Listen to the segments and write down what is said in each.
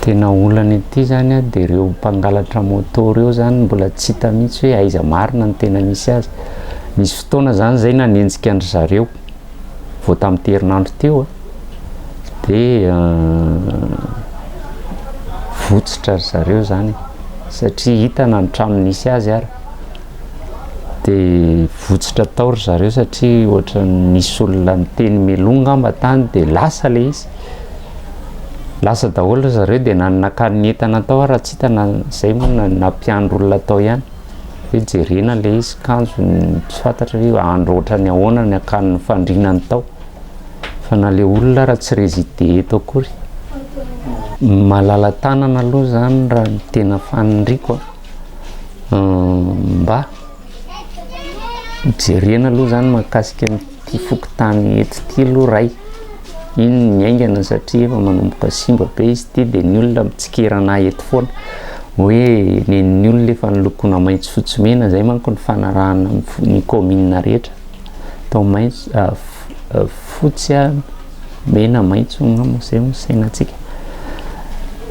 tena olana ity zany a dia ireo mpangalatra moto ireo zany mbola tsy hita mihitsy hoe aiza marina ny tena misy azy. Misy fotoana zany zay nanenjika andry zareo vao tamin'ny herinandro teo dia votsitra zareo zany satria hita na ny trano nisy azy ary dia votsitra tao ry zareo satria ohatra nisy olona miteny melonga ngamba tany dia lasa le izy, lasa daholo zareo dia nanakany entana tao raha tsy hita na zay moa nampiandro olona tao ihany hoe jerena le izy kanjo tsy fantatra hoe andro ohatra ny ahoana ny akan'ny fandrinany tao fa na le olona raha tsy réside eto akory. Malala tanana aloha zany raha ny tena fanindriko mba jerena aloha zany mahakasika ty fokontany eto ty aloha ray iny miaingana satria efa manomboka simba be izy ty dia ny olona mitsikerana eto foana hoe ny olona efa nilokona maitso fotsy mena zay manko ny fanarahana ny commune rehetra tao maitso fotsy mena maitso zay mo sainatsika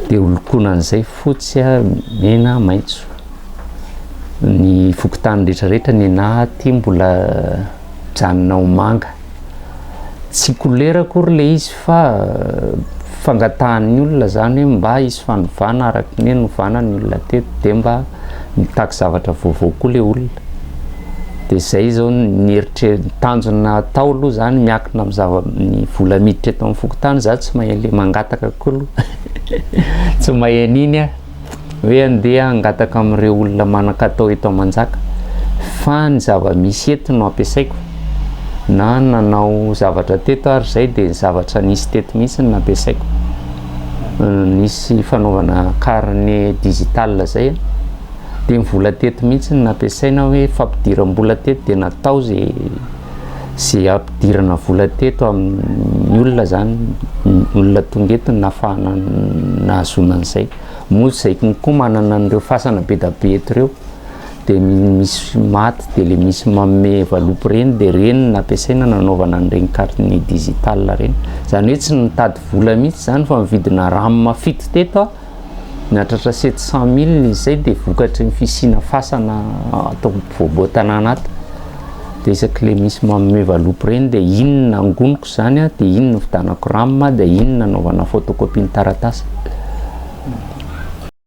dia holokonan'izay fotsy mena maitso ny fokontany rehetrarehetra ny naty mbola janona ho manga tsy kolera akory le izy fa fangatahan'ny olona zany hoe mba hisy fanovana araka ny novana ny olona teto dia mba mitaky zavatra vaovao koa le olona dia zay zao ny tanjona tao aloha zany miakina amin'ny vola miditra eto amin'ny fokontany za tsy mahay le mangataka koa aloha tsy mahay an'iny hoe andeha angataka amin'ireo olona manan-katao eto Manjaka fa ny zava-misy eto no ampiasaiko na nanao zavatra teto ary zay dia ny zavatra nisy teto mihitsy no nampiasaiko. Nisy fanaovana carnet digital zay dia ny vola teto mihitsy no nampiasaina hoe fampidiram-bola teto dia natao zay ampidirana vola teto amin'ny olona zany olona tonga eto nahafahana nahazoana an'izay moa zay koa manana an'ireo fasana be da be eto ireo dia misy maty dia le misy manome valopy reny dia reny nampiasaina nanaovana an'ireny carnet digital reny zany hoe tsy nitady vola mihitsy zany fa mividina rano fito teto nahatratra 700 000 izay dia vokatry ny fisina fasana atao voaboa-tanàna ato dia isaky le misy manome valopy reny dia iny nangoniko zany dia iny no vidanako rano dia iny nanaovana photocopie ny taratasy.